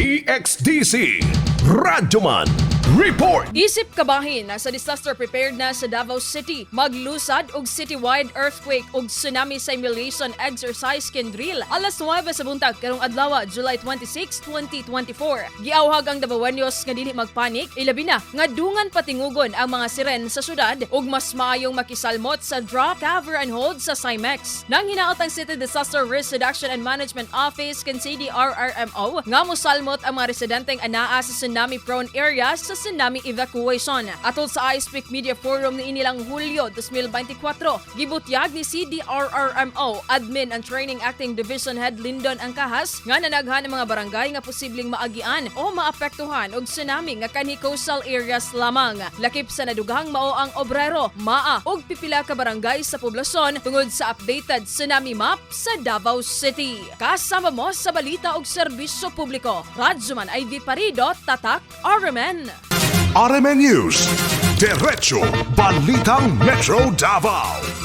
DXDC, RadyoMaN Report. Isip kabahin na sa disaster preparedness sa Davao City, maglusad og citywide earthquake ug tsunami simulation exercise ken drill alas 9 sa buntag karong adlaw, July 26, 2024. Giawhag ang Dabawenyos nga dili magpanik, ilabi na nga dungan patingugon ang mga siren sa syudad ug mas maayong makisalmot sa drop, cover and hold sa CIMEX. Nang hinaot ang City Disaster Risk Reduction and Management Office ken CDRRMO nga mosalmot ang mga residenteng anaa sa tsunami prone areas sa tsunami evacuation. Atol sa iSpeak Media Forum ni inilang Hulyo 2024, gibutyag ni CDRRMO Admin and Training Acting Division Head Lindon Angkahas nga nanaghan ang mga barangay nga posibleng maagian o maapektuhan og tsunami nga kanhi coastal areas lamang. Lakip sa nadughang mao ang obrero, maa og pipila ka barangay sa poblasyon tungod sa updated tsunami map sa Davao City. Kasama mo sa balita og serbisyo publiko, RadyoMaN Ivy Parido, Tatak, RadyoMaN. RadyoMaN News, Diretso Balitang Metro Davao.